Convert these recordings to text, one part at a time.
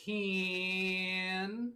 Can.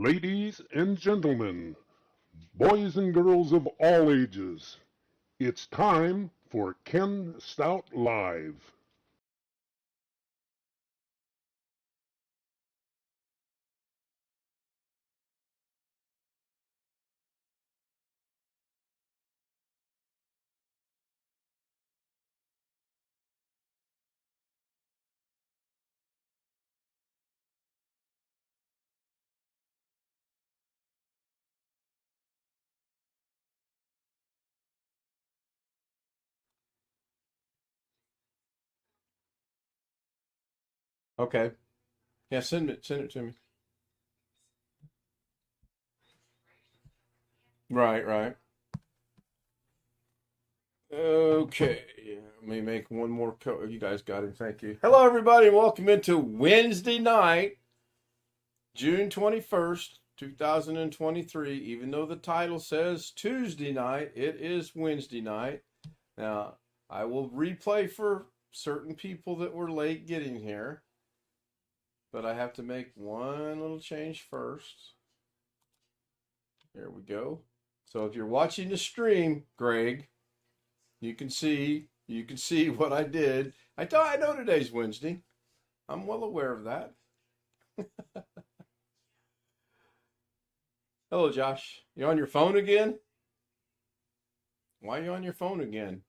Ladies and gentlemen, boys and girls of all ages, it's time for Ken Stout Live. Okay. Yeah, send it to me. Right, right. Okay. Let me make one more you guys got it. Thank you. Hello everybody and welcome into Wednesday night, June 21st, 2023. Even though the title says Tuesday night, it is Wednesday night. Now, I will replay for certain people that were late getting here, but I have to make one little change first. There we go. So if you're watching the stream, Greg, you can see what I did. I know today's Wednesday. I'm well aware of that. Hello, Josh. You on your phone again? Why are you on your phone again?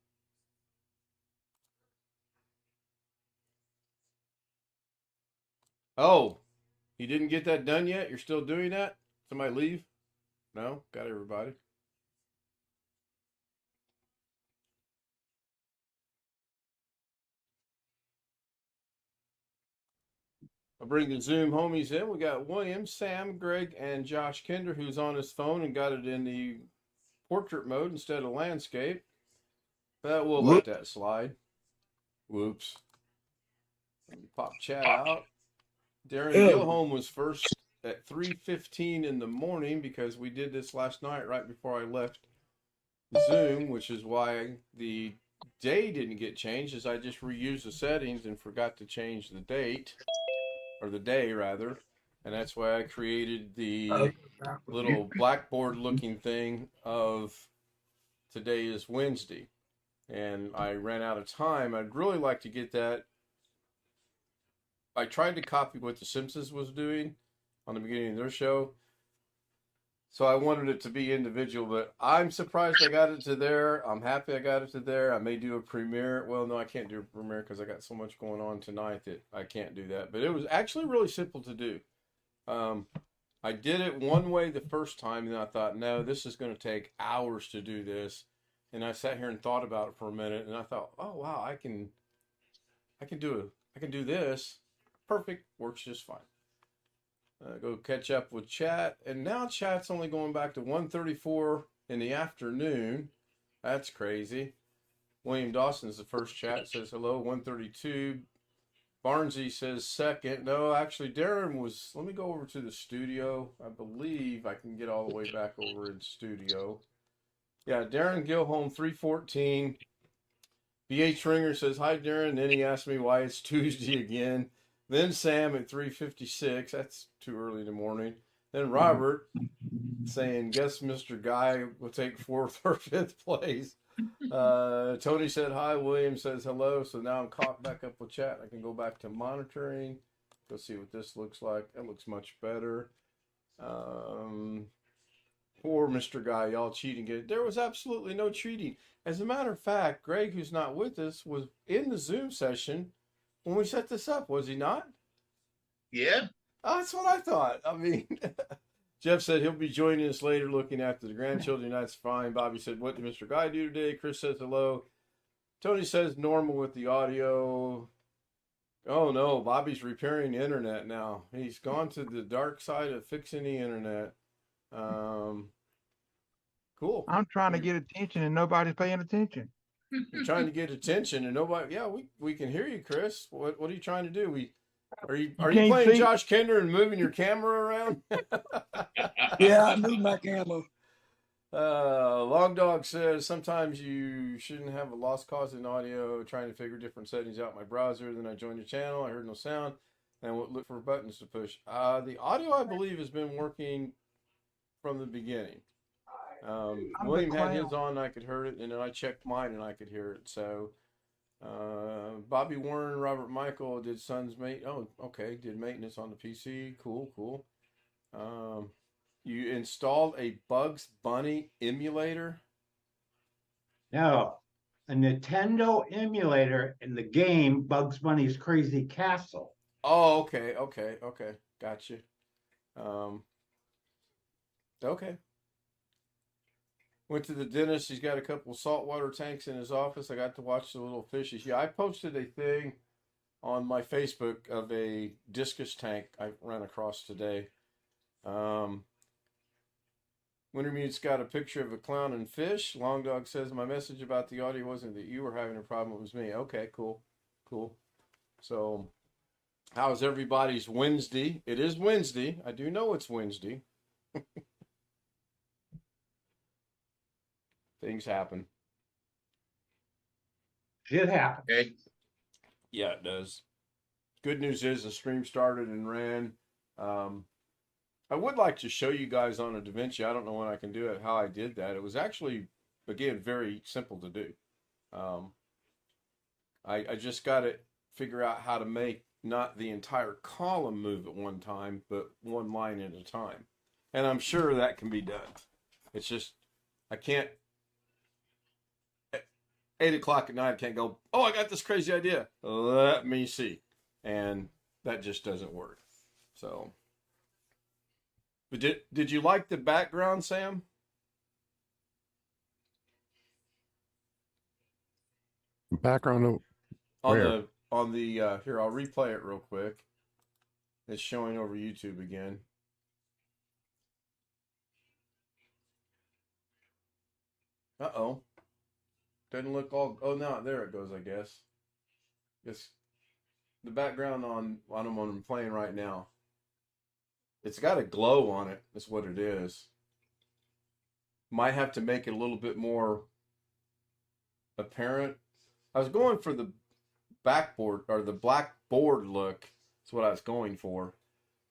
Oh, you didn't get that done yet? You're still doing that? Somebody leave? No? Got everybody. I'll bring the Zoom homies in. We got William, Sam, Greg, and Josh Kinder, who's on his phone and got it in the portrait mode instead of landscape. But we'll let that slide. Whoops. Let me pop chat out. Darren Gilholm was first at 3:15 in the morning because we did this last night right before I left Zoom, which is why the day didn't get changed, as I just reused the settings and forgot to change the date, or the day rather, and that's why I created the little blackboard looking thing of today is Wednesday, and I ran out of time. I'd really like to get that. I tried to copy what The Simpsons was doing on the beginning of their show, so I wanted it to be individual, but I'm surprised I got it to there. I'm happy I got it to there. I may do a premiere. Well, no, I can't do a premiere because I got so much going on tonight that I can't do that. But it was actually really simple to do. I did it one way the first time, and I thought, no, this is going to take hours to do this. And I sat here and thought about it for a minute, and I thought, oh wow, I can do this. Perfect, works just fine. Go catch up with chat, and now chat's only going back to 1:34 in the afternoon. That's crazy. William Dawson's the first chat, says hello. 1:32. Barnesy says second. No, actually Darren was, let me go over to the studio. I believe I can get all the way back over in studio. Yeah, Darren Gilholm 3:14. BH Ringer says hi Darren. Then he asked me why it's Tuesday again. Then Sam at 3:56. That's too early in the morning. Then Robert saying, guess Mr. Guy will take fourth or fifth place. Tony said hi. William says hello. So now I'm caught back up with chat. I can go back to monitoring. Go see what this looks like. That looks much better. Poor Mr. Guy, y'all cheating. There was absolutely no cheating. As a matter of fact, Greg, who's not with us, was in the Zoom session when we set this up, was he not? Yeah. Oh, that's what I thought. I mean, Jeff said he'll be joining us later looking after the grandchildren. That's fine. Bobby said, what did Mr. Guy do today? Chris says hello. Tony says normal with the audio. Oh, no. Bobby's repairing the internet now. He's gone to the dark side of fixing the internet. Cool. I'm trying to get attention and nobody's paying attention. You're trying to get attention and nobody. Yeah, we can hear you, Chris. What are you trying to do? Are you playing Josh Kinder and moving your camera around? Yeah, I moved my camera. Long Dog says sometimes you shouldn't have a lost cause in audio. Trying to figure different settings out in my browser. Then I joined your channel. I heard no sound and would look for buttons to push. The audio, I believe, has been working from the beginning. William had his on, I could hear it, and then I checked mine and I could hear it. So Bobby Warren, Robert Michael did did maintenance on the PC. Cool. You installed a Bugs Bunny emulator? No, a Nintendo emulator in the game Bugs Bunny's Crazy Castle. Oh, okay. Gotcha. Okay. Went to the dentist. He's got a couple saltwater tanks in his office. I got to watch the little fishes. Yeah, I posted a thing on my Facebook of a discus tank I ran across today. Wintermute's got a picture of a clown and fish. Long Dog says my message about the audio wasn't that you were having a problem. It was me. Okay, cool. So, how's everybody's Wednesday? It is Wednesday. I do know it's Wednesday. Things happen. Shit happens. Okay. Yeah, it does. Good news is the stream started and ran. I would like to show you guys on a DaVinci. I don't know when I can do it, how I did that. It was actually, again, very simple to do. I just got to figure out how to make not the entire column move at one time, but one line at a time. And I'm sure that can be done. It's just, I can't, at 8 o'clock at night, I can't go, oh, I got this crazy idea. Let me see. And that just doesn't work. So, but did you like the background, Sam? Background On the here, I'll replay it real quick. It's showing over YouTube again. Uh-oh. Doesn't look all, oh no, there it goes, I guess. It's the background on what I'm playing right now. It's got a glow on it, that's what it is. Might have to make it a little bit more apparent. I was going for the backboard or the blackboard look. That's what I was going for.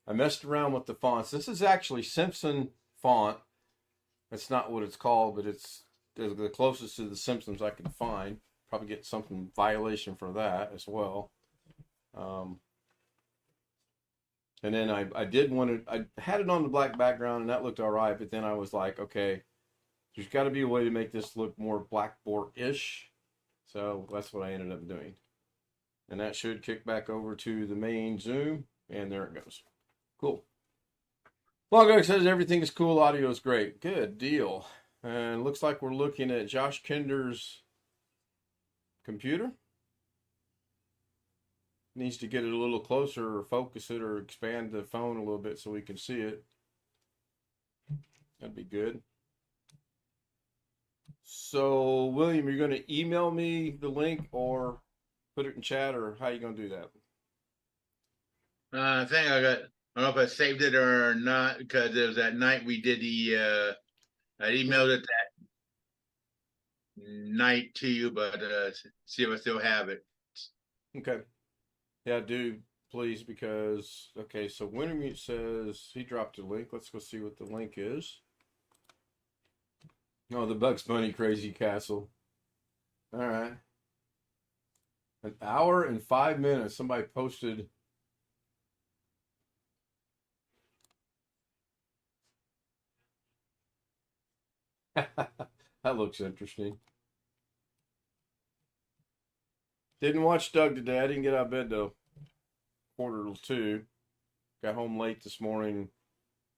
I messed around with the fonts. This is actually Simpson font. That's not what it's called, but it's the closest to the Simpsons I could find. Probably get something violation for that as well. And then I had it on the black background and that looked all right, but then I was like, okay, there's got to be a way to make this look more blackboard-ish. So that's what I ended up doing. And that should kick back over to the main Zoom, and there it goes. Cool. Logog says everything is cool, audio is great. Good deal. And looks like we're looking at Josh Kinder's computer. Needs to get it a little closer or focus it or expand the phone a little bit so we can see it. That'd be good. So, William, you're going to email me the link or put it in chat, or how are you going to do that? I think I don't know if I saved it or not, because it was that night we did I emailed it that night to you, but see if I still have it. Okay. Yeah, do please, because okay, so Wintermute says he dropped a link. Let's go see what the link is. No, the Bugs Bunny Crazy Castle. All right. An hour and 5 minutes. Somebody posted. That looks interesting. Didn't watch Doug today. I didn't get out of bed till 1:45. Got home late this morning.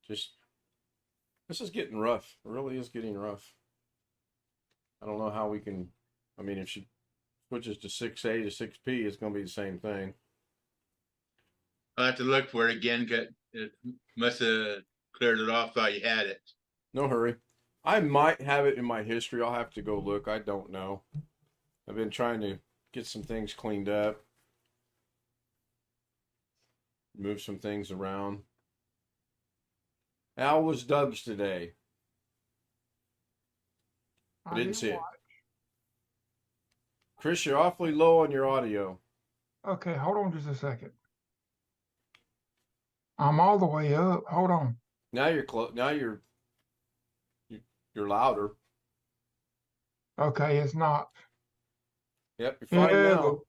Just this is getting rough. It really is getting rough. I don't know how we can. I mean, if she switches to 6A to 6P, it's going to be the same thing. I'll have to look for it again, cause it must have cleared it off while you had it. No hurry. I might have it in my history. I'll have to go look. I don't know. I've been trying to get some things cleaned up, move some things around. How was Doug's today? I didn't see it. watch. Chris, you're awfully low on your audio. Okay, hold on just a second. I'm all the way up. Hold on. Now you're now you're louder. Okay, it's not. Yep, you're fine now. go.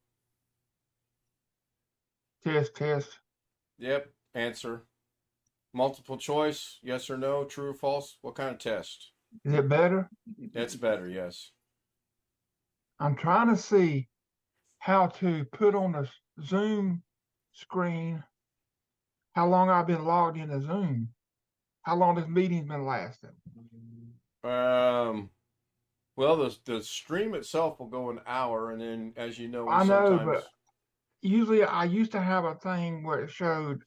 Test, test. Yep, answer. Multiple choice, yes or no, true or false. What kind of test? Is it better? That's better, yes. I'm trying to see how to put on the Zoom screen how long I've been logged into Zoom. How long this meeting's been lasting. Well, the stream itself will go an hour, and then, as you know, I know, sometimes but usually I used to have a thing where it showed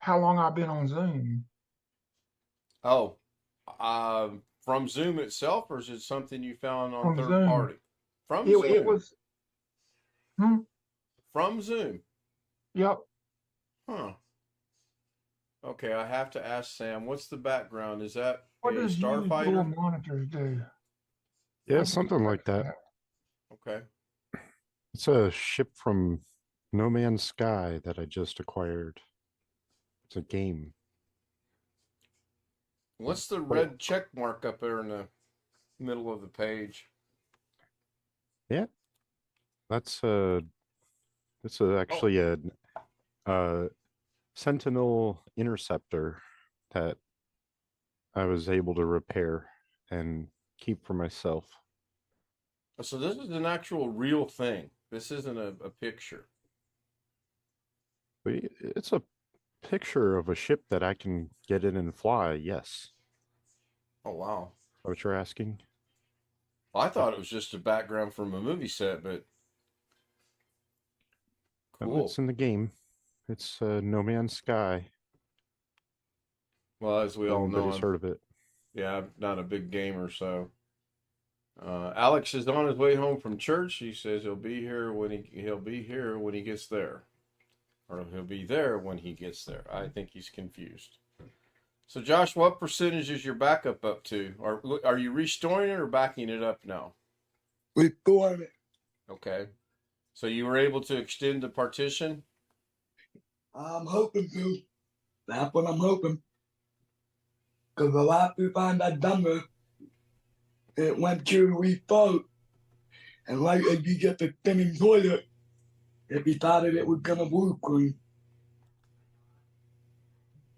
how long I've been on Zoom. from Zoom itself, or is it something you found on From third Zoom. party? From It, Zoom. it was, From Zoom. yep. Huh. Okay, I have to ask Sam, what's the background? Is that What a does use dual Starfighter? monitors do? Yeah, something like that. Okay. It's a ship from No Man's Sky that I just acquired. It's a game. What's the red check mark up there in the middle of the page? Yeah, that's actually a Sentinel interceptor that I was able to repair and keep for myself. So this is an actual real thing. This isn't a picture. But it's a picture of a ship that I can get in and fly. Yes. Oh, wow. What you're asking? Well, I thought it was just a background from a movie set, but No, cool. it's in the game. It's No Man's Sky. Well, as we all know, Everybody's heard of it. yeah, I'm not a big gamer, so. Alex is on his way home from church. He says he'll be here when he gets there, or he'll be there when he gets there. I think he's confused. So, Josh, what percentage is your backup up to? Are you restoring it or backing it up now? We go on it. Okay. So you were able to extend the partition? I'm hoping to. That's what I'm hoping. Because the last time I done this, it went to restart. And right as you get the spinning toilet, it decided it was gonna blue screen.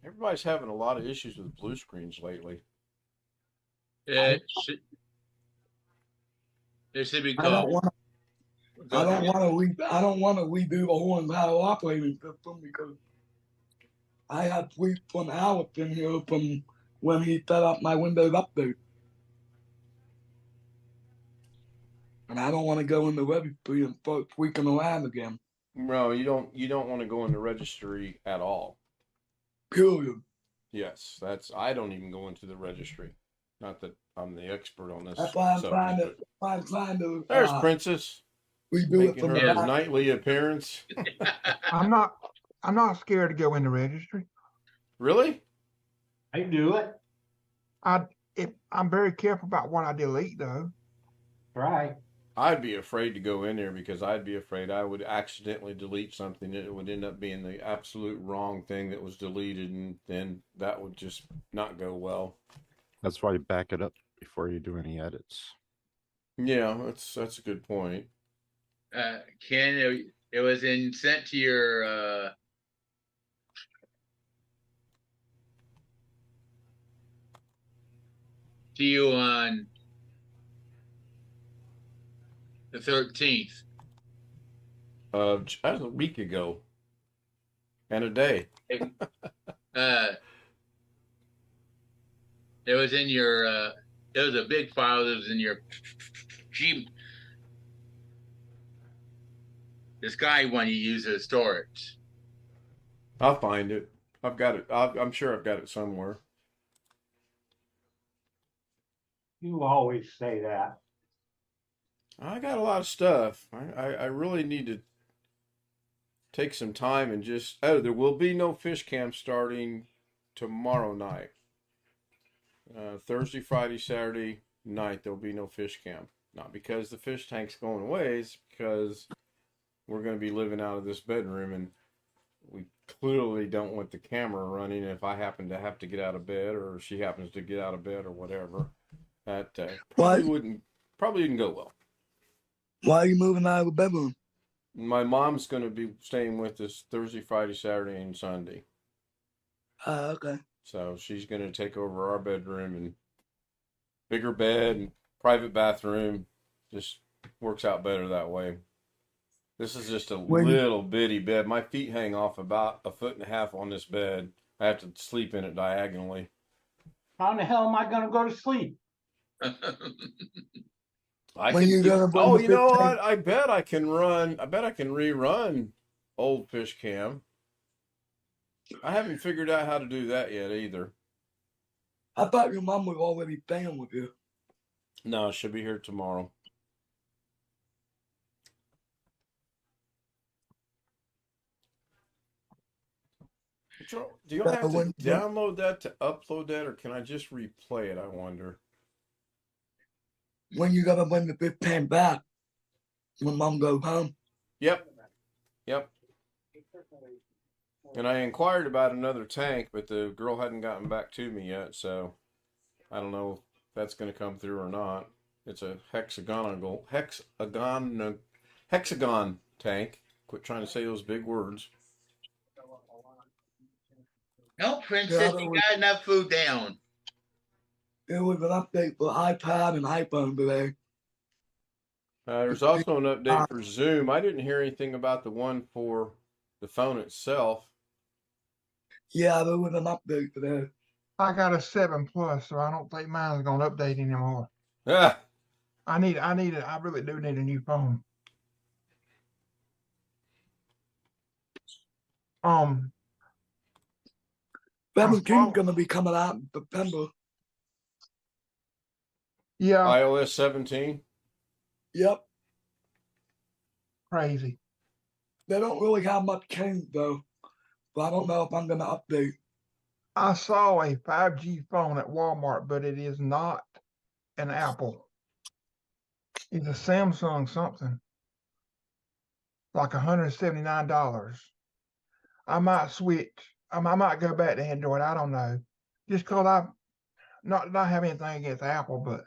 Everybody's having a lot of issues with blue screens lately. It should be I don't called. want to redo the whole entire operating system because I had tweets from Alex in here from when he set up my Windows update. And I don't want to go in the registry and start tweaking around again. No, you don't want to go in the registry at all. Period. Yes, I don't even go into the registry. Not that I'm the expert on this. That's why I'm subject, trying to there's Princess redo it making from her the back. nightly appearance. I'm not scared to go in the registry. Really? I do it. I'm very careful about what I delete though. Right. I'd be afraid to go in there because I'd be afraid I would accidentally delete something that it would end up being the absolute wrong thing that was deleted, and then that would just not go well. That's why you back it up before you do any edits. Yeah, that's a good point. Ken, it was sent to your to you on the 13th. That was a week ago and a day. Uh, it was in your it was a big file that was in your G. This guy one you use as storage. I'll find it. I've got it. I'm sure I've got it somewhere. You always say that. I got a lot of stuff. I really need to take some time and just. Oh, there will be no fish camp starting tomorrow night. Thursday, Friday, Saturday night, there'll be no fish camp. Not because the fish tank's going away, it's because we're going to be living out of this bedroom, and we clearly don't want the camera running if I happen to have to get out of bed, or she happens to get out of bed, or whatever. That probably wouldn't go well. Why are you moving out of the bedroom? My mom's going to be staying with us Thursday, Friday, Saturday, and Sunday. Okay. So she's going to take over our bedroom, and bigger bed and private bathroom. Just works out better that way. This is just a little bitty bed. My feet hang off about 1.5 feet on this bed. I have to sleep in it diagonally. How in the hell am I going to go to sleep? You know what? I bet I can rerun old fish cam. I haven't figured out how to do that yet either. I thought your mom was already playing with you. No, she'll be here tomorrow. Do you have to download that to upload that, or can I just replay it, I wonder? When you gotta bring the fish pan back, when mom goes home. Yep. And I inquired about another tank, but the girl hadn't gotten back to me yet, so I don't know if that's going to come through or not. It's a hexagon tank. Quit trying to say those big words. No, Princess, you got enough food down. There was an update for iPad and iPhone today. There's also an update for Zoom. I didn't hear anything about the one for the phone itself. Yeah, there was an update today. I got a 7 Plus, so I don't think mine's gonna update anymore. Ah. I really do need a new phone. 17's gonna be coming out in September. Yeah. iOS 17? Yep. Crazy. They don't really have much change though. But I don't know if I'm gonna update. I saw a 5G phone at Walmart, but it is not an Apple. It's a Samsung something. Like $179. I might switch. I might go back to Android. I don't know. Just because I not have anything against Apple, but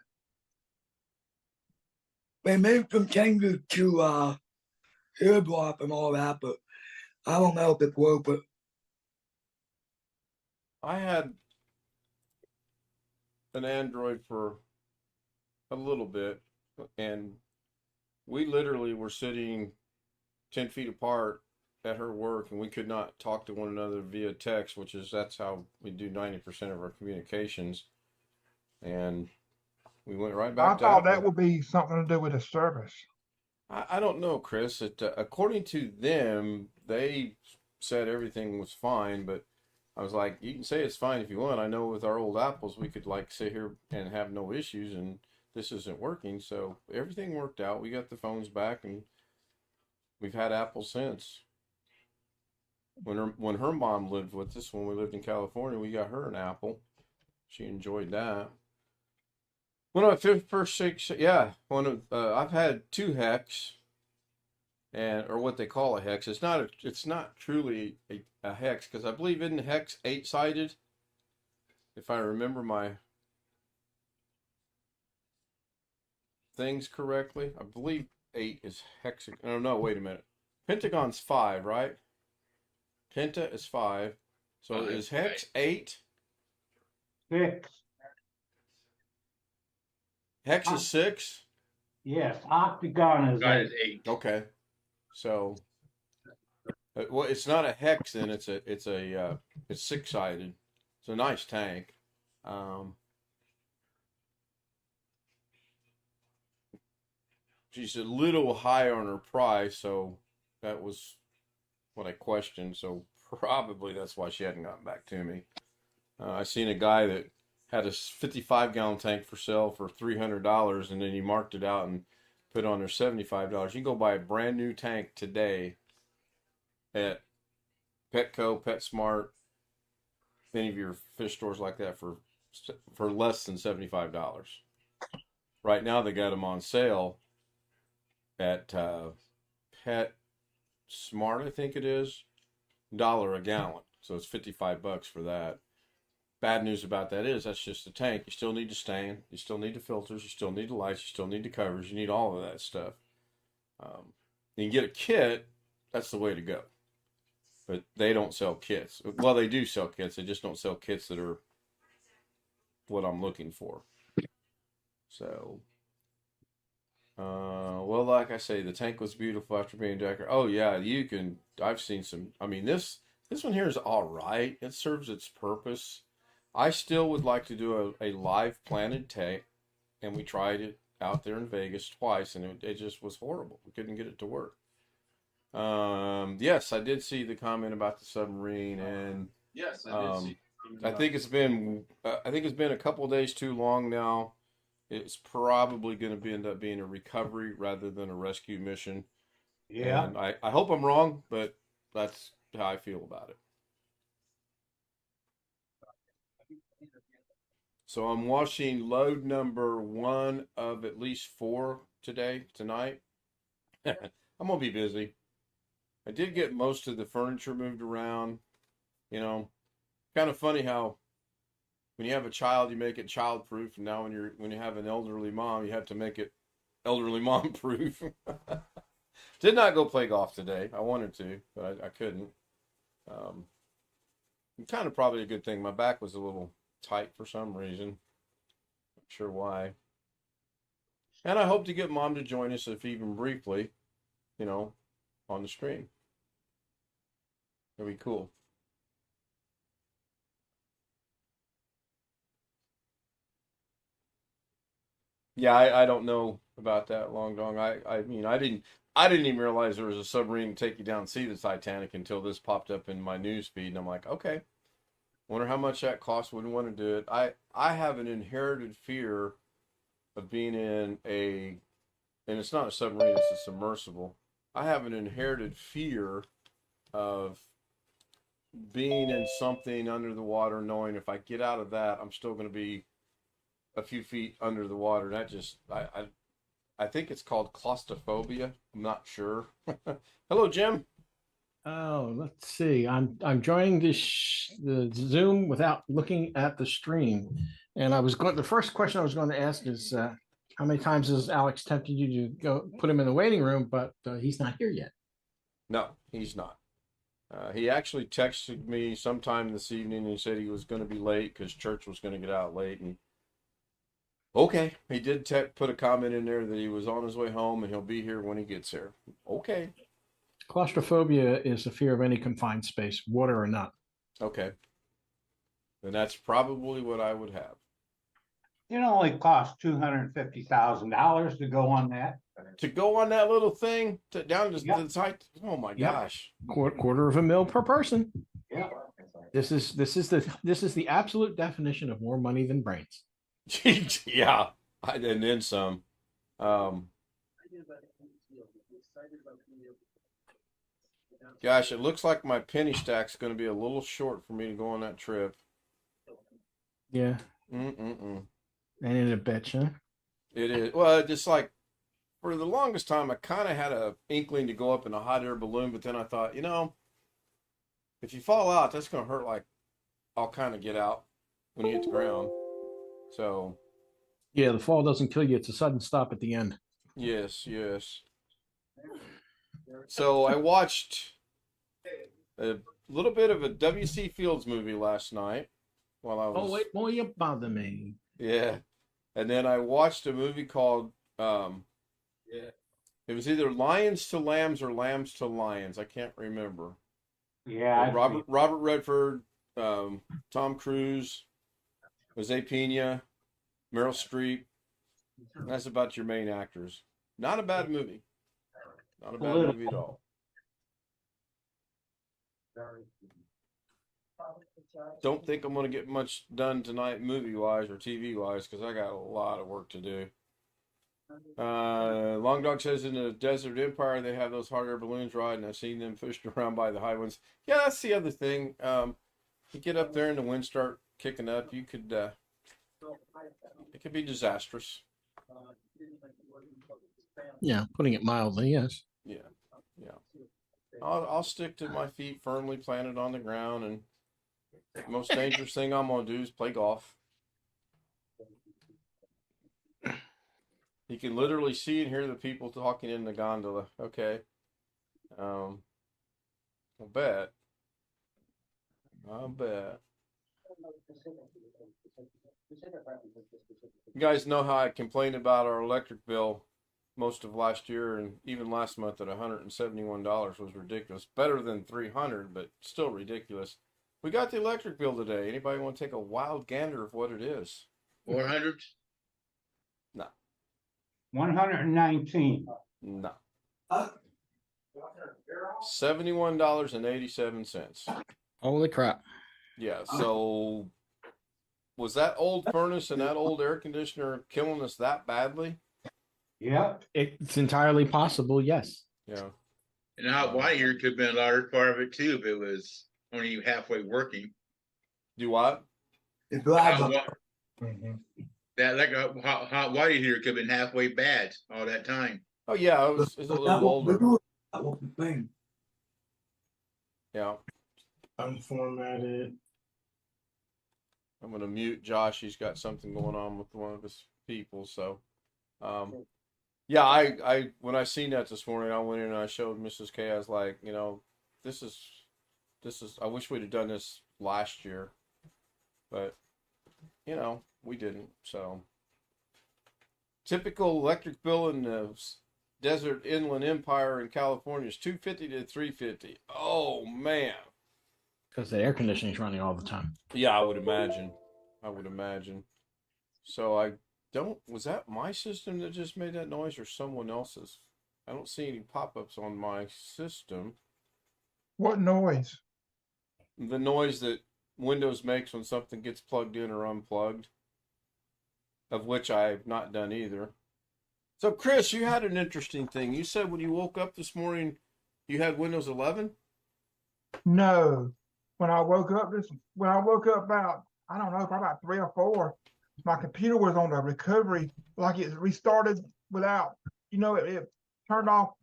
They made some changes to airdrop and all that, but I don't know if it's worth it. I had an Android for a little bit, and we literally were sitting 10 feet apart at her work, and we could not talk to one another via text, that's how we do 90% of our communications. And we went right back to I thought Apple. that would be something to do with the service. I don't know, Chris. According to them, they said everything was fine, but I was like, you can say it's fine if you want. I know with our old Apples, we could like sit here and have no issues, and this isn't working. So everything worked out. We got the phones back, and we've had Apples since. When her mom lived with us, when we lived in California, we got her an Apple. She enjoyed that. One of my first six, yeah. I've had 2 hex, or what they call a hex. It's not truly a hex, because I believe in hex 8-sided. If I remember my things correctly, I believe 8 is hex. Oh no, wait a minute. Pentagon's 5, right? Penta is 5. So is hex 8? 6. Hex is 6? Yes, octagon is God 8. is 8. Okay. So, well, it's not a hex then. It's 6-sided. It's a nice tank. She's a little high on her price, so that was what I questioned. So probably that's why she hadn't gotten back to me. I seen a guy that had a 55-gallon tank for sale for $300, and then he marked it out and put on there $75. You can go buy a brand new tank today at Petco, PetSmart, any of your fish stores like that for less than $75. Right now they got them on sale at Pet Smart, I think it is, $1 a gallon. So it's $55 for that. Bad news about that is that's just a tank. You still need the stand, you still need the filters, you still need the lights, you still need the covers, you need all of that stuff. You can get a kit, that's the way to go. But they don't sell kits. Well, they do sell kits, they just don't sell kits that are what I'm looking for. So, well, like I say, the tank was beautiful after being decorated. Oh yeah, I've seen some. I mean, this one here is all right. It serves its purpose. I still would like to do a live planted tank, and we tried it out there in Vegas twice, and it just was horrible. We couldn't get it to work. Yes, I did see the comment about the submarine, and Yes, I did see. I think it's been a couple of days too long now. It's probably going to end up being a recovery rather than a rescue mission. Yeah. And I hope I'm wrong, but that's how I feel about it. So I'm watching load number 1 of at least 4 tonight. I'm going to be busy. I did get most of the furniture moved around. You know, kind of funny how when you have a child, you make it child-proof, and now when you have an elderly mom, you have to make it elderly mom-proof. Did not go play golf today. I wanted to, but I couldn't. Kind of probably a good thing. My back was a little tight for some reason. Not sure why. And I hope to get Mom to join us, if even briefly, on the stream. That'd be cool. Yeah, I don't know about that, Long Dong. I mean, I didn't even realize there was a submarine to take you down and see the Titanic until this popped up in my news feed, and I'm like, okay, wonder how much that cost. Wouldn't want to do it. I have an inherited fear of being in and it's not a submarine, it's a submersible. I have an inherited fear of being in something under the water, knowing if I get out of that, I'm still going to be a few feet under the water. That just, I think it's called claustrophobia. I'm not sure. Hello, Jim. Oh, let's see. I'm joining the Zoom without looking at the stream, and the first question I was going to ask is how many times has Alex tempted you to go put him in the waiting room, but he's not here yet. No, he's not. He actually texted me sometime this evening and said he was going to be late because church was going to get out late. And okay, he did put a comment in there that he was on his way home and he'll be here when he gets here. Okay. Claustrophobia is the fear of any confined space, water or not. Okay. Then that's probably what I would have. It only costs $250,000 to go on that. To go on that little thing down to the site. Oh my gosh. $250,000 per person. Yeah. This is the absolute definition of more money than brains. Yeah. And then some. Gosh, it looks like my penny stack's going to be a little short for me to go on that trip. Yeah. Mm-mm-mm. And in a bitch, huh? It is. Well, just like for the longest time, I kind of had a inkling to go up in a hot air balloon, but then I thought, if you fall out, that's going to hurt. Like I'll kind of get out when you hit the ground. So Yeah, the fall doesn't kill you. It's a sudden stop at the end. yes. So I watched a little bit of a W.C. Fields movie last night while I was. Oh, wait, boy, you bother me. Yeah. And then I watched a movie called it was either Lions to Lambs or Lambs to Lions. I can't remember. Yeah. Robert Redford, Tom Cruise, Jose Pena, Meryl Streep. That's about your main actors. Not a bad movie. Not a bad movie at all. Don't think I'm going to get much done tonight movie-wise or TV-wise because I got a lot of work to do. Long Dog says in the Desert Empire they have those hot air balloons riding. I've seen them pushed around by the high winds. Yeah, that's the other thing. You get up there and the winds start kicking up, you could it could be disastrous. Yeah, putting it mildly, yes. Yeah. I'll stick to my feet firmly planted on the ground, and the most dangerous thing I'm gonna do is play golf. You can literally see and hear the people talking in the gondola. Okay. I'll bet. You guys know how I complained about our electric bill most of last year and even last month at $171 was ridiculous. Better than $300, but still ridiculous. We got the electric bill today. Anybody want to take a wild gander of what it is? 400? No. 119. No. $71.87. Holy crap. Yeah, so was that old furnace and that old air conditioner killing us that badly? Yeah. It's entirely possible, yes. Yeah. And hot water heater could have been a large part of it too if it was only halfway working. Do what? It's like Hot that like a hot water heater could have been halfway bad all that time. Oh yeah, it's a little older. That was the thing. Yeah. Unformatted. I'm gonna mute Josh. He's got something going on with one of his people. So, yeah, I when I seen that this morning, I went in and I showed Mrs. K. I was like, this is. I wish we'd have done this last year, but we didn't. So, typical electric bill in the Desert Inland Empire in California is $250 to $350. Oh man. Because the air conditioning is running all the time. Yeah, I would imagine. So was that my system that just made that noise or someone else's? I don't see any pop-ups on my system. What noise? The noise that Windows makes when something gets plugged in or unplugged, of which I've not done either. So Chris, you had an interesting thing. You said when you woke up this morning, you had Windows 11? No. When I woke up about, I don't know, probably about 3 or 4, my computer was on a recovery, like it restarted without, it turned off.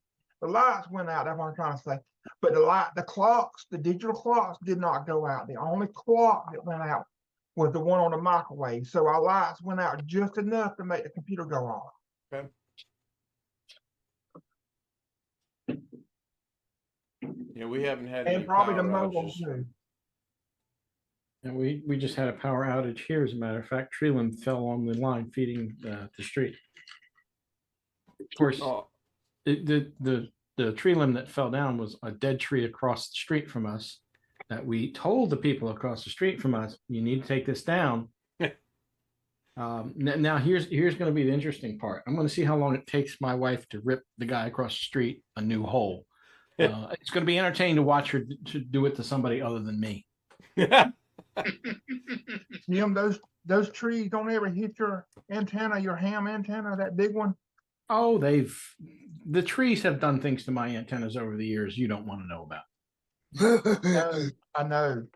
The lights went out, that's what I'm trying to say. But the digital clocks did not go out. The only clock that went out was the one on the microwave. So our lights went out just enough to make the computer go off. Okay. Yeah, we haven't had any And probably the power mobile outages. too. And we just had a power outage here, as a matter of fact. Tree limb fell on the line feeding the street. Of course, the tree limb that fell down was a dead tree across the street from us that we told the people across the street from us, you need to take this down. Now here's going to be the interesting part. I'm going to see how long it takes my wife to rip the guy across the street a new hole. It's going to be entertaining to watch her to do it to somebody other than me. Those trees don't ever hit your antenna, your ham antenna, that big one. Oh, the trees have done things to my antennas over the years you don't want to know about. I know.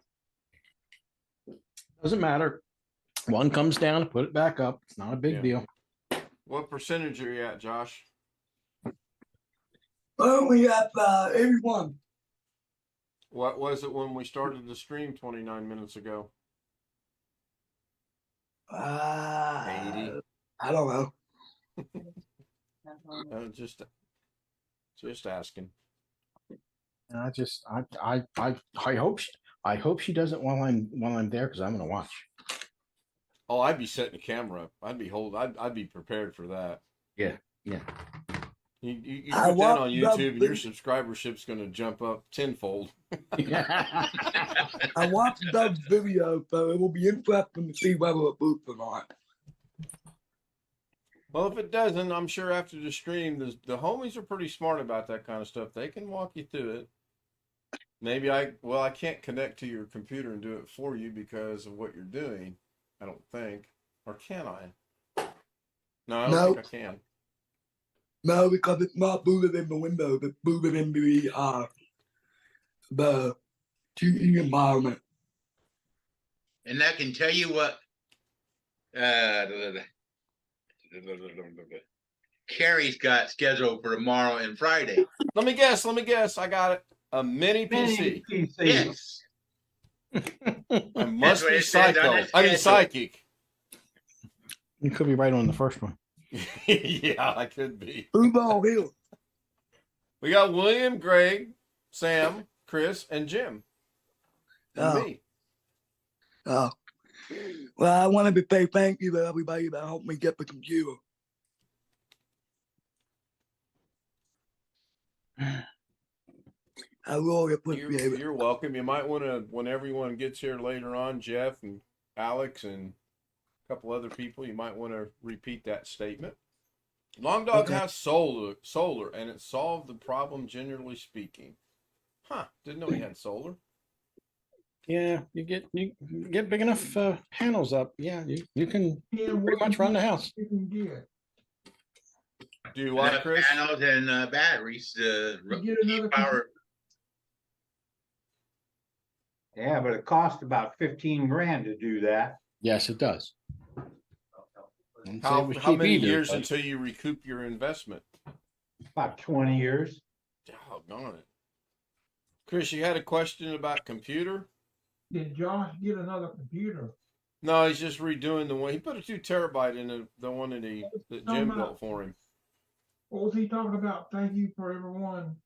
Doesn't matter. One comes down, put it back up. It's not a big deal. What percentage are you at, Josh? Oh, we have 81. What was it when we started the stream 29 minutes ago? 80. I don't know. Just asking. And I hope she doesn't while I'm there because I'm gonna watch. Oh, I'd be setting the camera up. I'd be prepared for that. Yeah. You put that on YouTube and your subscribership's going to jump up tenfold. I watched Doug's video, so it will be interesting to see whether it boots or not. Well, if it doesn't, I'm sure after the stream, the homies are pretty smart about that kind of stuff. They can walk you through it. Maybe I can't connect to your computer and do it for you because of what you're doing. I don't think. Or can I? No, I don't think I can. No, because it's not booted in the Windows. It's booted into the TV environment. And I can tell you what Carrie's got scheduled for tomorrow and Friday. Let me guess. I got it. A mini PC. Yes. I must be psycho. I mean psychic. You could be right on the first one. Yeah, I could be. Who's all here? We got William, Greg, Sam, Chris, and Jim. And me. Oh. Well, I wanted to say thank you to everybody that helped me get the computer. I really appreciate it. You're welcome. You might want to, when everyone gets here later on, Jeff and Alex and a couple other people, you might want to repeat that statement. Long Dog has solar, and it solved the problem, generally speaking. Huh? Didn't know he had solar. Yeah, you get big enough panels up. Yeah, you can pretty much run the house. You can get. Do you want Chris? Panels and batteries to Get another power. Yeah, but it costs about 15 grand to do that. Yes, it does. How many years until you recoup your investment? About 20 years. Doggone it. Chris, you had a question about computer? Did Josh get another computer? No, he's just redoing the one. He put a 2 terabyte in the one that Jim built for him. What was he talking about? Thank you for everyone.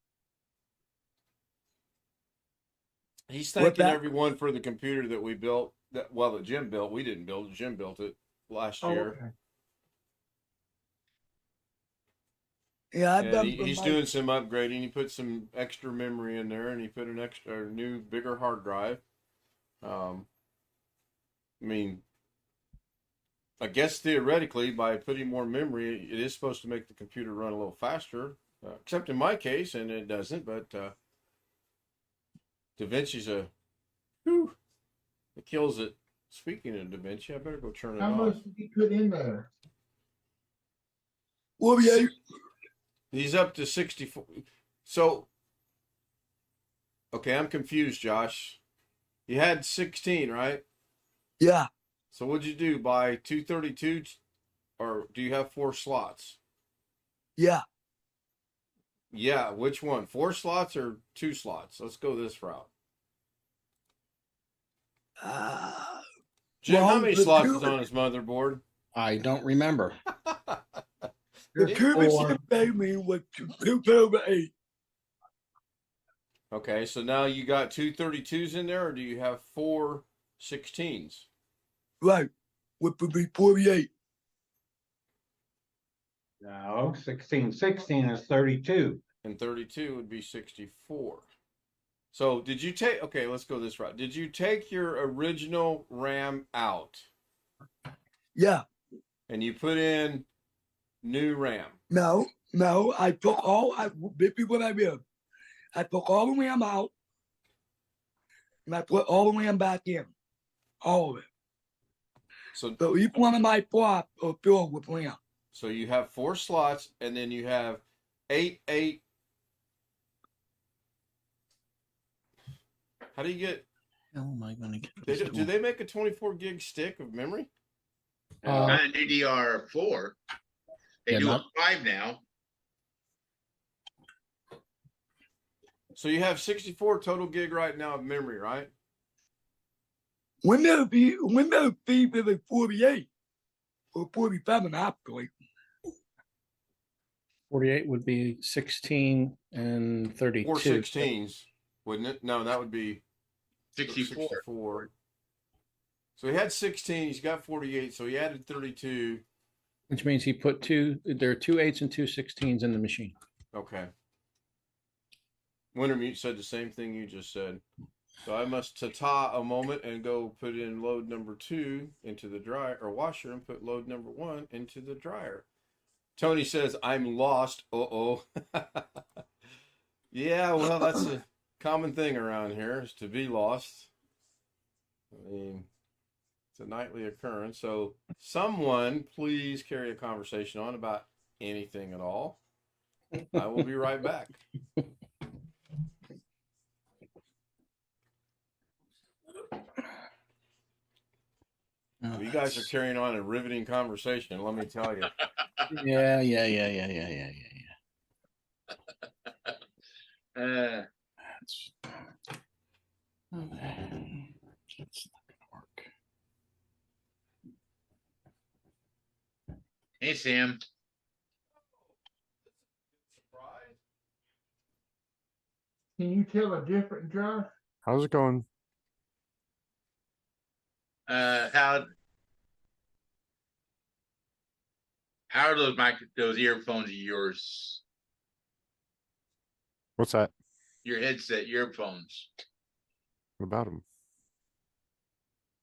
He's thanking everyone for the computer that we built. That Jim built. We didn't build it. Jim built it last year. Okay. Yeah, he's doing some upgrading. He put some extra memory in there, and he put an extra new, bigger hard drive. I mean, I guess theoretically, by putting more memory, it is supposed to make the computer run a little faster. Except in my case, and it doesn't. But DaVinci's it kills it. Speaking of DaVinci, I better go turn it How off. much did he put in there? 48. He's up to 64. So, okay, I'm confused, Josh. You had 16, right? Yeah. So what'd you do? Buy 232, or do you have 4 slots? Yeah. Yeah, which one? 4 slots or 2 slots? Let's go this route. Jim, how many slots is on his motherboard? I don't remember. The cubic chip gave me was 2 Okay, so now you got 2 32s in there, or do you have 4 16s? Right, which would be 48. No, 16 is 32. And 32 would be 64. So did you take, okay, let's go this route. Did you take your original RAM out? Yeah. And you put in new RAM? No, I took this is what I did. I took all the RAM out, and I put all the RAM back in. All of it. So each one of my slots are filled with RAM. So you have 4 slots, and then you have 8. How do you get? How am I going to get? Do they make a 24 gig stick of memory? Not an DDR4. They Yeah, do not- a 5 now. So you have 64 total gig right now of memory, right? When that be 48 or 47 actually. 48 would be 16 and 32. Or 16s, wouldn't it? No, that would be 64. 64. So he had 16, he's got 48, so he added 32. Which means he put there are 2 8s and 2 16s in the machine. Okay. Wintermute said the same thing you just said. So I must ta a moment and go put in load number 2 into the dryer or washer and put load number 1 into the dryer. Tony says, I'm lost. Uh-oh. Yeah, well, that's a common thing around here is to be lost. I mean, it's a nightly occurrence. So someone please carry a conversation on about anything at all. I will be right back. Well, you guys are carrying on a riveting conversation, let me tell you. Yeah. That's not gonna work. Hey, Sam. Can you tell a difference, Josh? How's it going? How are those earphones of yours? What's that? Your headset earphones. What about them?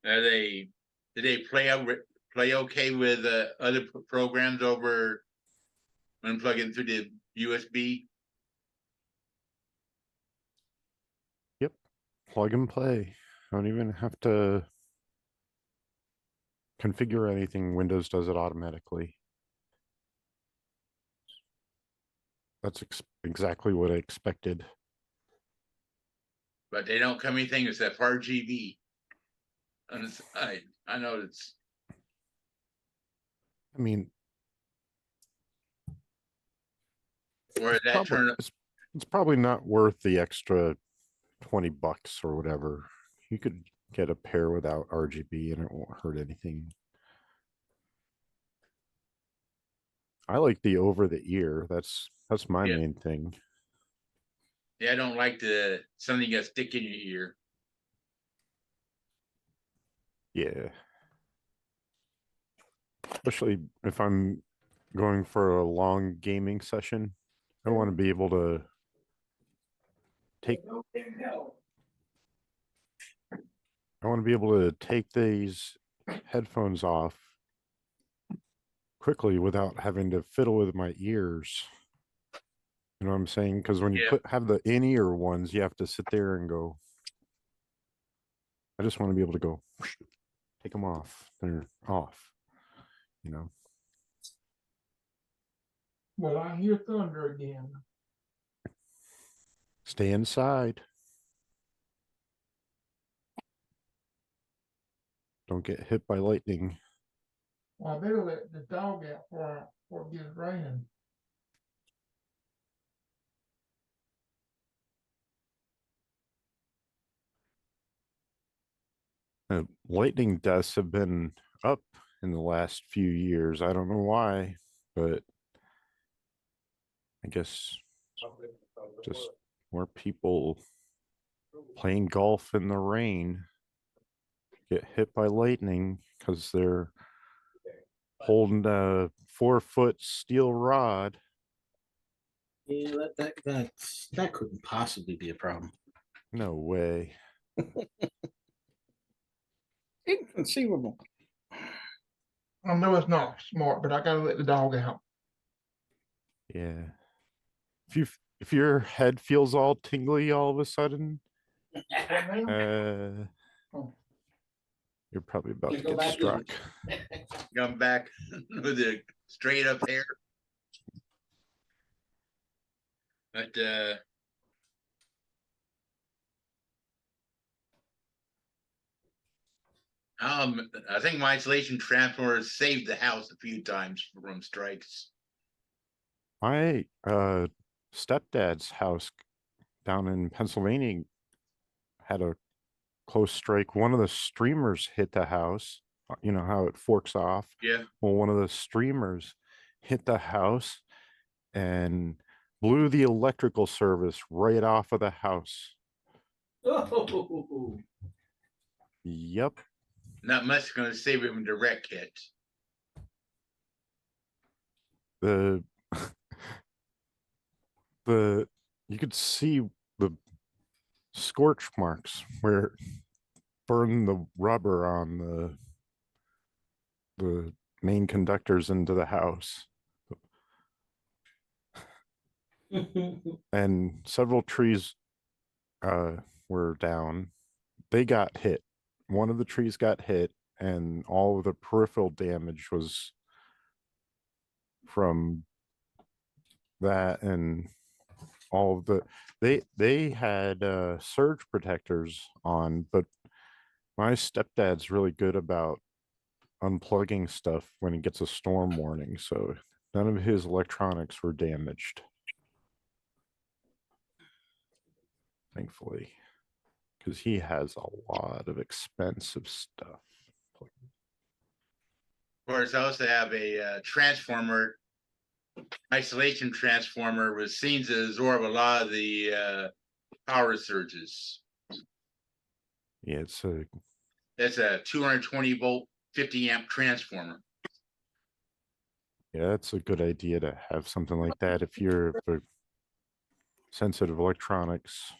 Are they? Do they play okay with other programs over when plugging through the USB? Yep. Plug and play. Don't even have to configure anything. Windows does it automatically. That's exactly what I expected. But they don't come anything except RGB on the side. I know it's. I mean, Or that probably, turn up. it's probably not worth the extra $20 or whatever. You could get a pair without RGB and it won't hurt anything. I like the over the ear. That's my Yeah. main thing. Yeah, I don't like something that stick in your ear. Yeah. Especially if I'm going for a long gaming session. I want to be able to take these headphones off quickly without having to fiddle with my ears. You know what I'm saying? Because when you have the in-ear ones, you have to sit there and go. I just want to be able to go take them off. They're off. You know. Well, I hear thunder again. Stay inside. Don't get hit by lightning. Well, I better let the dog out before it gets raining. Lightning deaths have been up in the last few years. I don't know why, but I guess just more people playing golf in the rain get hit by lightning because they're holding a 4-foot steel rod. Yeah, that couldn't possibly be a problem. No way. Inconceivable. I know it's not smart, but I gotta let the dog out. Yeah. If your head feels all tingly all of a sudden, you're probably about to get struck. Come back with a straight up hair. But I think my isolation transformer saved the house a few times from strikes. My stepdad's house down in Pennsylvania had a close strike. One of the streamers hit the house. You know how it forks off? Yeah. Well, one of the streamers hit the house and blew the electrical service right off of the house. Oh. Yep. Not much going to save him from direct hit. The you could see the scorch marks where it burned the rubber on the main conductors into the house. And several trees were down. They got hit. One of the trees got hit, and all of the peripheral damage was from that, and all of the they had surge protectors on, but my stepdad's really good about unplugging stuff when he gets a storm warning, so none of his electronics were damaged, thankfully, because he has a lot of expensive stuff. Of course, I also have a transformer, isolation transformer, with scenes that absorb a lot of the power surges. Yeah, That's a 220 volt, 50 amp transformer. yeah, that's a good idea to have something like that if you're for sensitive electronics.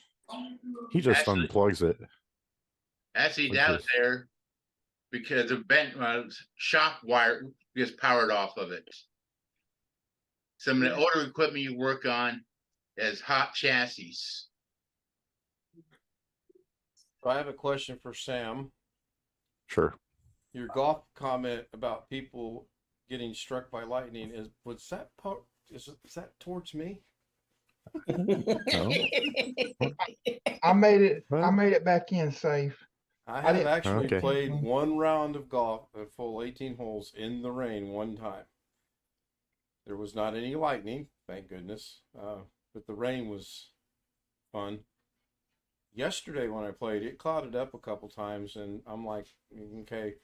He just Actually- unplugs it. Actually, Like that was this. there because the vent shock wire gets powered off of it. Some of the older equipment you work on is hot chassis. So I have a question for Sam. Sure. Your golf comment about people getting struck by lightning is that towards me? No? I made it. I Well- made it back in safe. I I have didn't- actually Okay. played one round of golf at full 18 holes in the rain one time. There was not any lightning, thank goodness, but the rain was fun. Yesterday when I played, it clouded up a couple times, and I'm like, okay,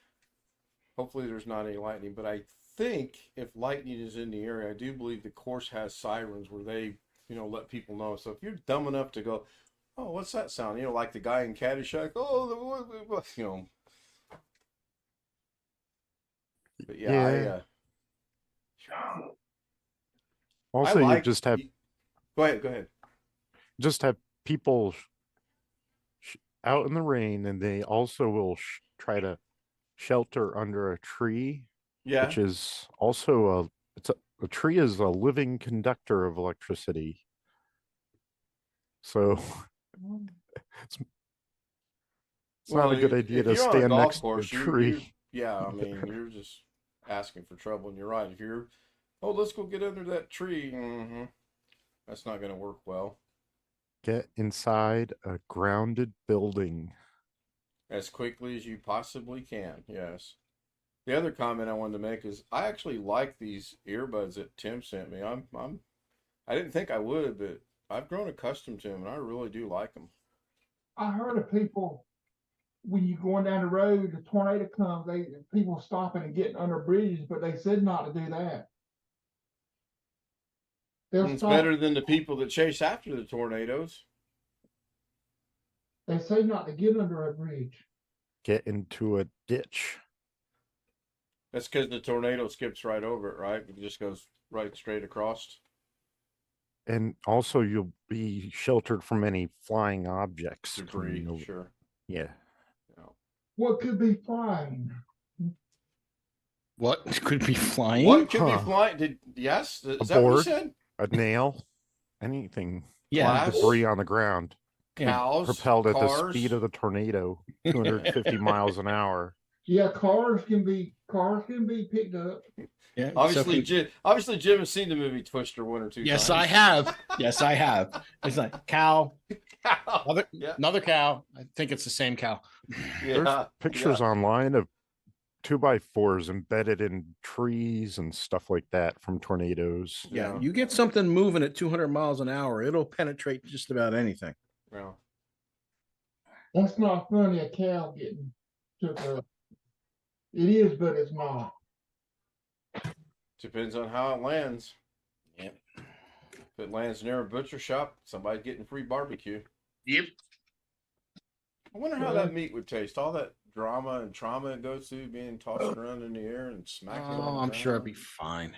hopefully there's not any lightning. But I think if lightning is in the area, I do believe the course has sirens where they, let people know. So if you're dumb enough to go, oh, what's that sound? Like the guy in Caddyshack. Oh, But yeah, Also, you just have Go ahead. People out in the rain, and they also will try to shelter under a tree, Yeah. which is also a tree is a living conductor of electricity. So it's not a good idea if to you're on a stand golf next to a course, tree. you're just asking for trouble, and you're right. If you're, let's go get under that tree, that's not going to work well. Get inside a grounded building. As quickly as you possibly can, yes. The other comment I wanted to make is I actually like these earbuds that Tim sent me. I didn't think I would, but I've grown accustomed to them, and I really do like them. I heard of people when you're going down the road, the tornado comes, people stopping and getting under bridges, but they said not to do that. It's better than the people that chase after the tornadoes. They say not to get under a bridge. Get into a ditch. That's because the tornado skips right over it, right? It just goes right straight across. And also, you'll be sheltered from any flying objects. Debris, sure. Yeah. What could be flying? What could be flying? What could be flying? Is that what you said? A nail, anything. Yeah. Debris on the ground. Cows, propelled at the cars. speed of the tornado, 250 miles an hour. Yeah, cars can be picked up. Yeah. Obviously, Jim has seen the movie Twister one or two times. Yes, I have. Yes, I have. It's like cow, another cow. I think it's the same cow. Yeah. There's pictures online of 2x4s embedded in trees and stuff like that from tornadoes. Yeah, Yeah. you get something moving at 200 miles an hour, it'll penetrate just about anything. Yeah. That's not funny, a cow getting took up. It is, but it's not. Depends on how it lands. Yep. If it lands near a butcher shop, somebody's getting free barbecue. Yep. I wonder how that meat would taste. All that drama and trauma it goes through, being tossed around in the air and smacking. Oh, I'm sure it'd be fine.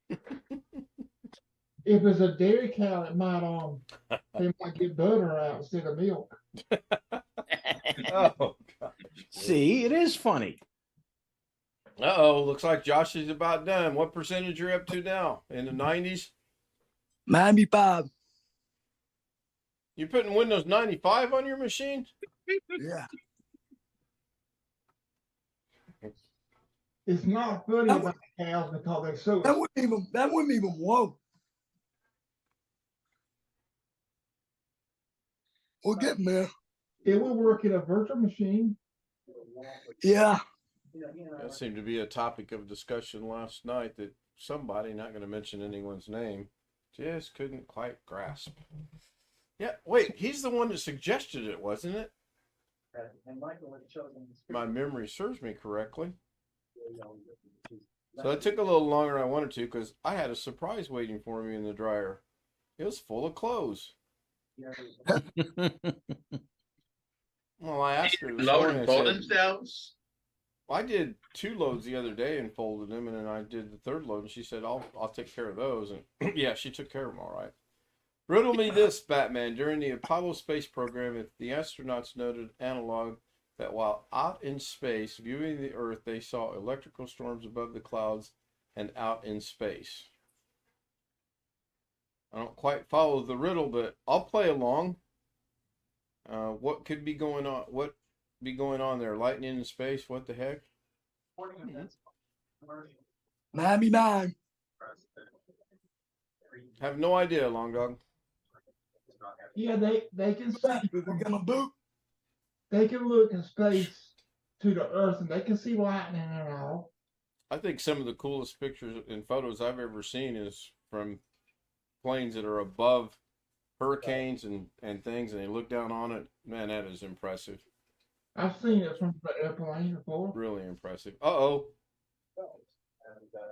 If it's a dairy cow, it might they might get butter out instead of milk. Oh, God. See, it is funny. Uh-oh, looks like Josh is about done. What percentage are you up to now? In the 90s? 95. You putting Windows 95 on your machine? Yeah. It's not funny That about cows because they're so. That wouldn't even work. We'll get there. It will work in a virtual machine. Yeah. That seemed to be a topic of discussion last night that somebody, not going to mention anyone's name, just couldn't quite grasp. Yeah, wait, he's the one that suggested it, wasn't it? My memory serves me correctly. So it took a little longer than I wanted to because I had a surprise waiting for me in the dryer. It was full of clothes. Well, I asked her this morning, Loaded I fold said, themselves. I did 2 loads the other day and folded them, and then I did the 3rd load, and she said, I'll take care of those. And yeah, she took care of them all right. Riddle me this, Batman. During the Apollo space program, if the astronauts noted analog that while out in space, viewing the Earth, they saw electrical storms above the clouds and out in space. I don't quite follow the riddle, but I'll play along. What could be going on? What be going on there? Lightning in space? What the heck? 99. Have no idea, Long Dog. Yeah, they can see. We're gonna boot. They can look in space to the Earth and they can see lightning and all. I think some of the coolest pictures and photos I've ever seen is from planes that are above hurricanes and things, and they look down on it. Man, that is impressive. I've seen it from the airplane before. Really impressive. Uh-oh.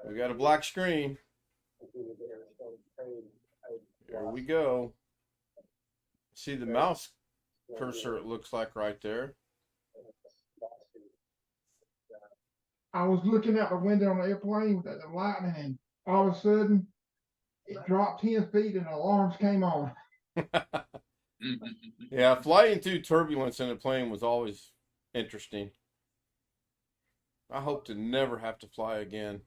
We got a black screen. Here we go. See the mouse cursor, it looks like right there. I was looking out the window on the airplane with the lightning, and all of a sudden, it dropped 10 feet and alarms came on. Yeah, flying through turbulence in a plane was always interesting. I hope to never have to fly again.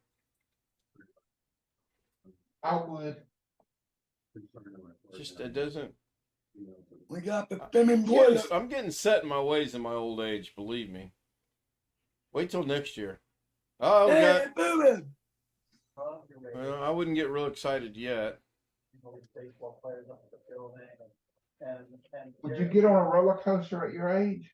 I would. Just, it doesn't. We got the feminine boiler. I'm getting set in my ways in my old age, believe me. Wait till next year. Oh, we got. Hey, booming. Well, I wouldn't get real excited yet. Would you get on a roller coaster at your age?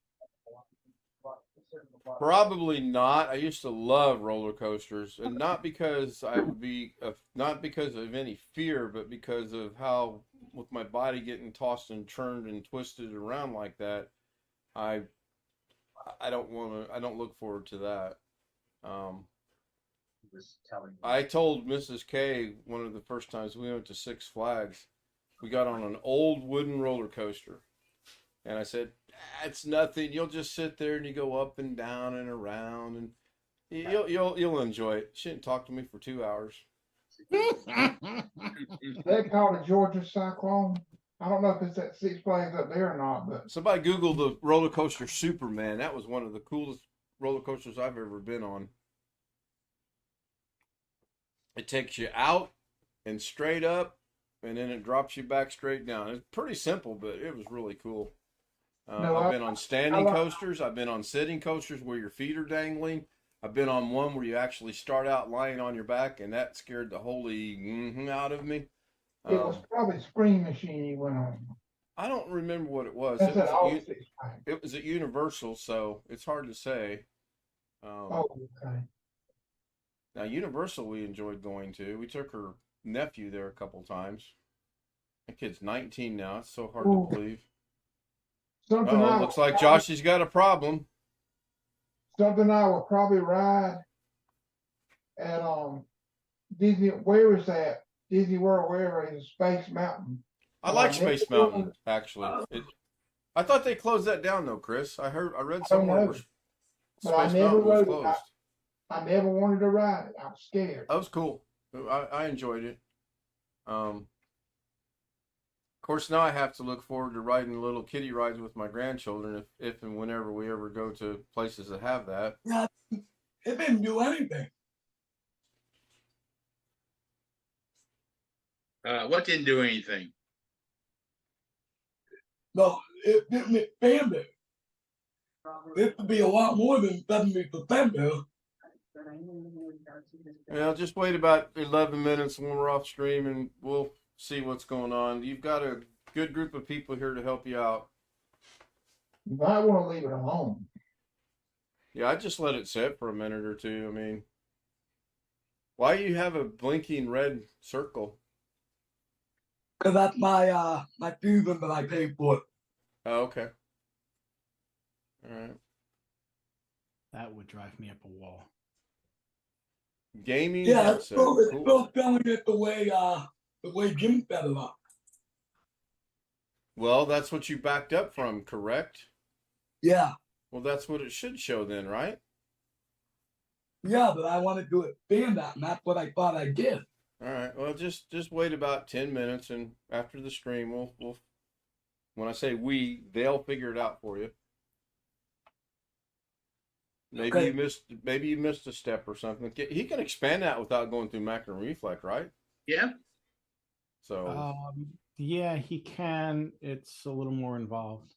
Probably not. I used to love roller coasters, and not because I would be, not because of any fear, but because of how, with my body getting tossed and turned and twisted around like that, I don't want to. I don't look forward to that. I told Mrs. K one of the first times we went to Six Flags, we got on an old wooden roller coaster, and I said, "It's nothing. You'll just sit there and you go up and down and around, and you'll enjoy it." She didn't talk to me for 2 hours. They call it Georgia Cyclone. I don't know if it's at Six Flags up there or not, but Somebody Google the roller coaster Superman. That was one of the coolest roller coasters I've ever been on. It takes you out and straight up, and then it drops you back straight down. It's pretty simple, but it was really cool. I've been on standing coasters. I've been on sitting coasters where your feet are dangling. I've been on one where you actually start out lying on your back, and that scared the holy out of me. it was probably Spring Machine he went on. I don't remember what it was. That's at all Six Flags. It was at Universal, so it's hard to say. Oh, okay. Now, Universal, we enjoyed going to. We took her nephew there a couple times. That kid's 19 now. It's so hard Ooh. to believe. Something Oh, I looks would like probably- Joshy's got a problem. Something I would probably ride at Disney. Where is that? Disney World, wherever it is, Space Mountain. I like I've never Space done Mountain, it. actually. I thought they closed that down, though, Chris. I read I don't somewhere know, where but I Space never Mountain was rode it. closed. I never wanted to ride it. I was scared. That was cool. I enjoyed it. Of course, now I have to look forward to riding little kiddie rides with my grandchildren if and whenever we ever go to places that have that. Yeah, it didn't do anything. What didn't do anything? No, it didn't expand it. It would be a lot more than 70% though. Yeah, just wait about 11 minutes when we're off stream and we'll see what's going on. You've got a good group of people here to help you out. You might want to leave it alone. Yeah, I just let it sit for a minute or two. I mean, why do you have a blinking red circle? Cause that's my my fusion that I paid for. Oh, okay. All right. That would drive me up a wall. Gaming Yeah, headset. it's still Cool. selling it the way Jim set it up. Well, that's what you backed up from, correct? Yeah, Well, that's what it should show then, right? yeah, but I wanted to expand that, and that's what I thought I did. All right. Well, just wait about 10 minutes, and after the stream, we'll when I say we, they'll figure it out for you. Maybe Okay. you missed a step or something. He can expand that without going through Mac and Reflect, right? Yeah. So Yeah, he can. It's a little more involved.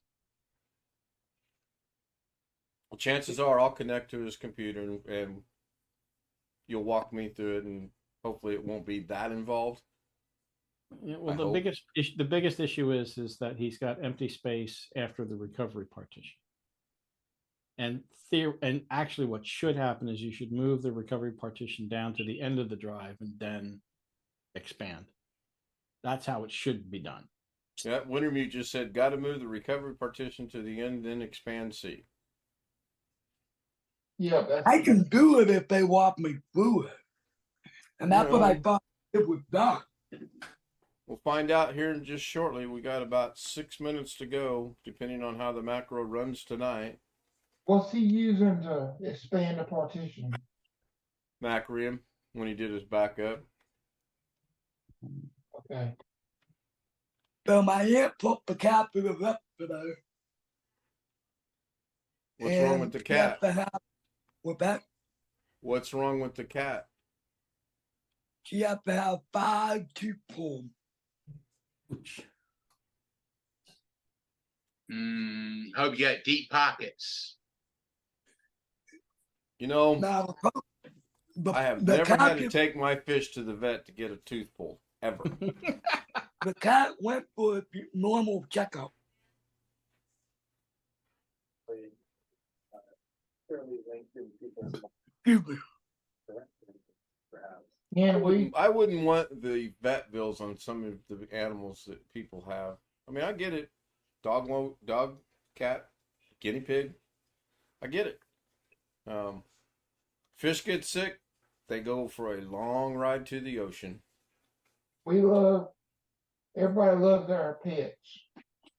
well, chances are I'll connect to his computer and you'll walk me through it, and hopefully it won't be that involved. Yeah, well, I the hope. biggest issue is that he's got empty space after the recovery partition. And actually, what should happen is you should move the recovery partition down to the end of the drive and then expand. That's how it should be done. Yeah, Wintermute just said, got to move the recovery partition to the end, then expand C. Yeah, that's I can do it if they walk me through it, and that's what I No. thought it was done. We'll find out here in just shortly. We got about 6 minutes to go, depending on how the macro runs tonight. What's he using to expand the partition? Macrium, when he did his backup. Okay. So my aunt put the cat to the vet today. What's wrong with the cat? With that, What's wrong with the cat? she has to have 5 tooth pulled. Hope you got deep pockets. You know, Now, I have the never cat had to is- take my fish to the vet to get a tooth pulled, ever. the cat went for a normal checkup. Excuse me. I wouldn't want the vet bills on some of the animals that people have. I mean, I get it. Dog, cat, guinea pig. I get it. Fish get sick, they go for a long ride to the ocean. Everybody loves their pets.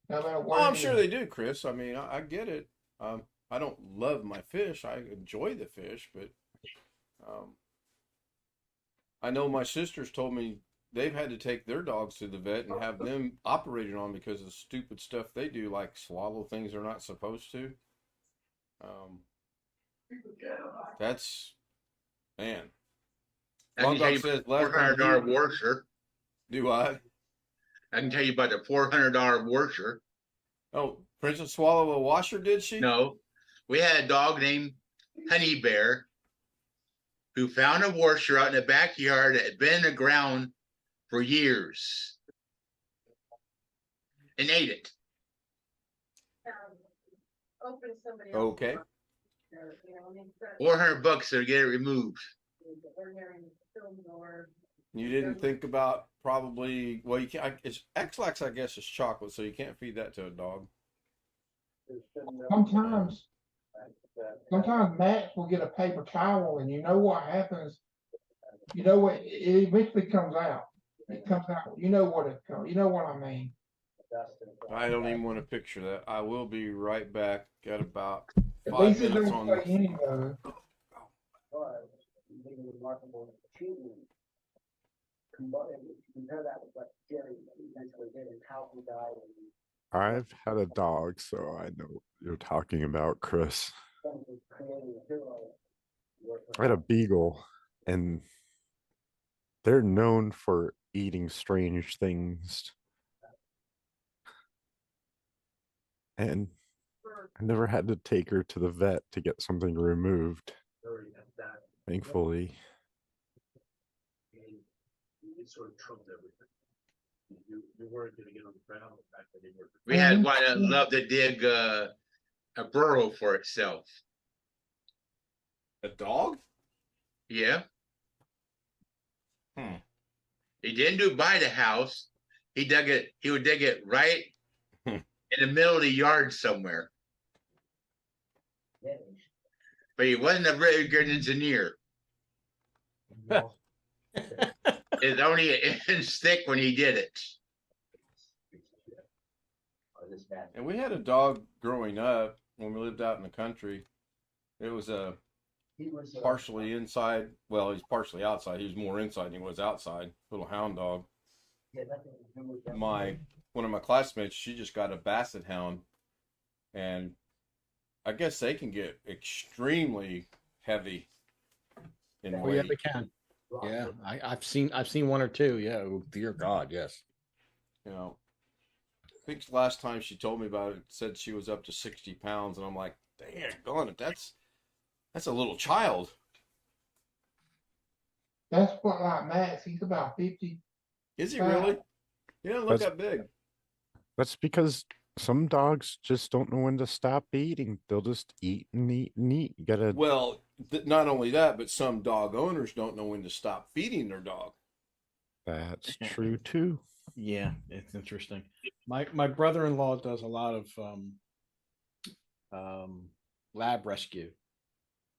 No matter what. Oh, I'm sure they do, Chris. I mean, I get it. I don't love my fish. I enjoy the fish, but I know my sisters told me they've had to take their dogs to the vet and have them operated on because of stupid stuff they do, like swallow things they're not supposed to. That's, man. I can tell you says about the $400 washer. Do I? I can tell you about the $400 washer. Oh, Princess Swallow a washer, did she? No, we had a dog named Honey Bear who found a washer out in the backyard that had been in the ground for years and ate it. Okay. $400 to get it removed. You didn't think about probably, well, you can't, it's X-Lax, I guess, is chocolate, so you can't feed that to a dog. Sometimes Max will get a paper towel, and you know what happens. You know what? It eventually comes out. It comes out. You know what it comes. You know what I mean. I don't even want to picture that. I will be right back at about At 5 least it minutes don't on say the. any of it. I've had a dog, so I know what you're talking about, Chris. I had a beagle, and they're known for eating strange things. And I never had to take her to the vet to get something removed. Thankfully. We had one that loved to dig a burrow for itself. A dog? Yeah. Hmm. He didn't do by the house. He dug it. He would dig it right in the middle of the yard somewhere. But he wasn't a very good engineer. It's only an inch thick when he did it. And we had a dog growing up when we lived out in the country. It was partially inside. Well, he's partially outside. He was more inside than he was outside. Little hound dog. One of my classmates, she just got a basset hound, and I guess they can get extremely heavy in Oh weight. yeah, they can. Yeah, I've seen one or two. Yeah, oh, dear God, yes. You know, I think the last time she told me about it, said she was up to 60 pounds, and I'm like, dang, going it, that's a little child. That's what like Max. He's about 50. Is he really? He doesn't look that big. That's because some dogs just don't know when to stop eating. They'll just eat and eat and eat. You gotta. Well, not only that, but some dog owners don't know when to stop feeding their dog. That's true too. Yeah, it's interesting. My brother-in-law does a lot of lab rescue,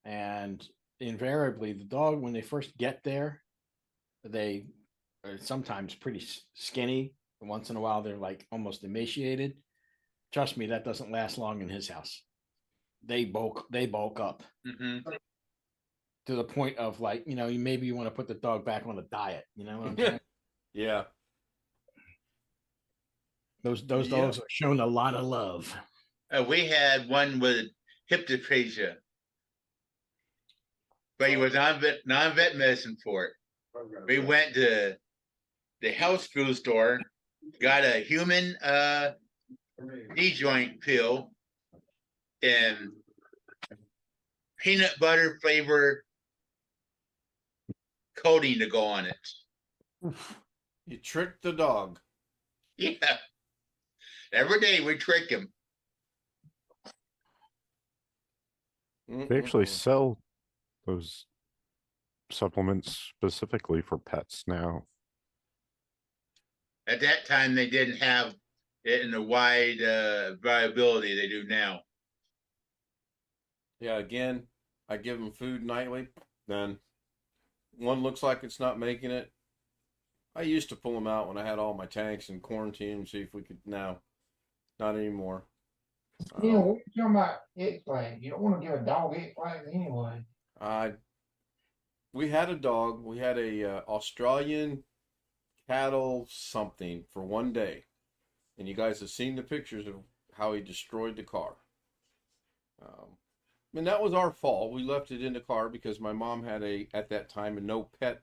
and invariably the dog, when they first get there, they are sometimes pretty skinny. Once in a while, they're like almost emaciated. Trust me, that doesn't last long in his house. They bulk up to the point of like, maybe you want to put the dog back on a diet. You know what I'm saying? Yeah. Those dogs are shown a lot of love. We had one with hip dysplasia, but he was non-vet medicine for it. We went to the health food store, got a human knee joint pill and peanut butter flavor coating to go on it. You tricked the dog. Yeah. Every day we trick him. They actually sell those supplements specifically for pets now. At that time, they didn't have it in the wide variability they do now. Yeah, again, I give them food nightly. Then one looks like it's not making it. I used to pull them out when I had all my tanks and quarantine them, see if we could. Now, not anymore. What are you talking about X-Flags? You don't want to give a dog X-Flags anyway. We had a dog. We had a Australian cattle something for one day. And you guys have seen the pictures of how he destroyed the car. And that was our fault. We left it in the car because my mom had at that time, a no pet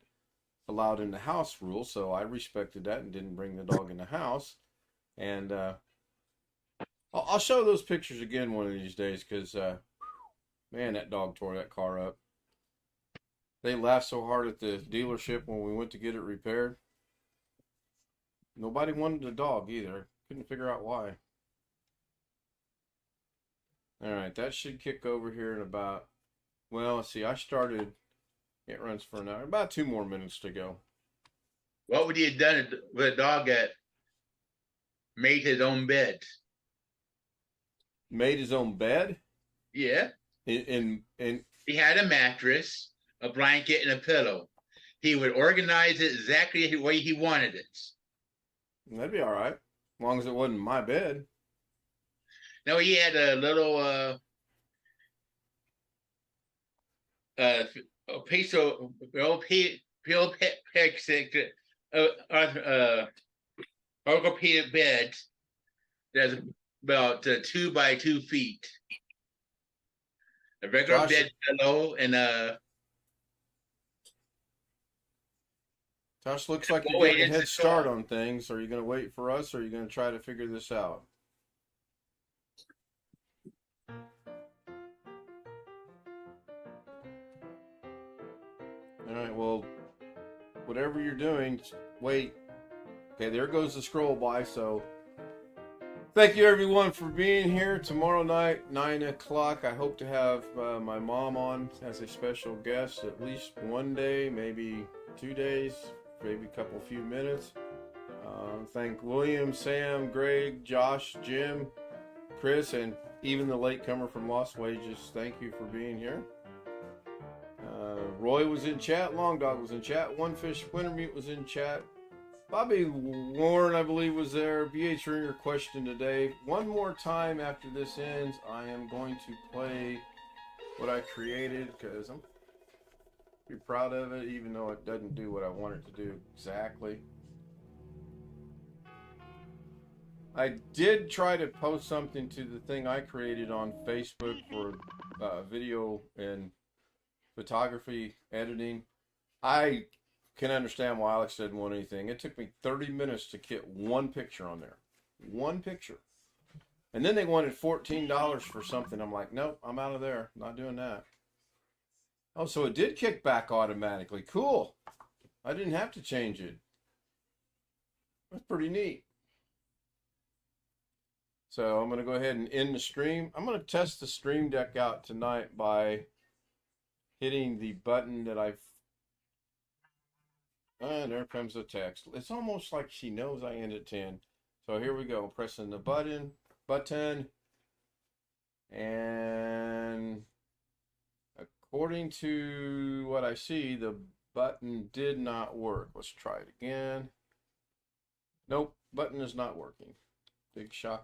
allowed in the house rule. So I respected that and didn't bring the dog in the house. And I'll show those pictures again one of these days because, man, that dog tore that car up. They laughed so hard at the dealership when we went to get it repaired. Nobody wanted the dog either. Couldn't figure out why. All right, that should kick over here in about, well, let's see, I started, it runs for an hour, about 2 more minutes to go. What would you have done with a dog that made his own bed? Made his own bed? Yeah. In He had a mattress, a blanket, and a pillow. He would organize it exactly the way he wanted it. That'd be all right, as long as it wasn't my bed. No, he had a little a piece of orthopedic bed that's about 2 by 2 feet. A regular Josh, bed pillow and Josh, looks like you're Wait, getting a it's head a start dog. on things. Are you going to wait for us, or are you going to try to figure this out? All right, well, whatever you're doing, wait. Okay, there goes the scroll by. So thank you everyone for being here. Tomorrow night, 9 o'clock, I hope to have my mom on as a special guest at least one day, maybe 2 days, maybe a couple few minutes. Thank William, Sam, Greg, Josh, Jim, Chris, and even the latecomer from Lost Wages. Thank you for being here. Roy was in chat. Long Dog was in chat. One Fish Wintermute was in chat. Bobby Warren, I believe, was there. BH Ringer question today. One more time after this ends, I am going to play what I created because I'm pretty proud of it, even though it doesn't do what I want it to do exactly. I did try to post something to the thing I created on Facebook for video and photography editing. I can understand why Alex didn't want anything. It took me 30 minutes to get one picture on there. One picture. And then they wanted $14 for something. I'm like, nope, I'm out of there. Not doing that. Oh, so it did kick back automatically. Cool. I didn't have to change it. That's pretty neat. So I'm going to go ahead and end the stream. I'm going to test the stream deck out tonight by hitting the button that I've... And there comes the text. It's almost like she knows I end at 10. So here we go. Pressing the button. And according to what I see, the button did not work. Let's try it again. Nope, button is not working. Big shock.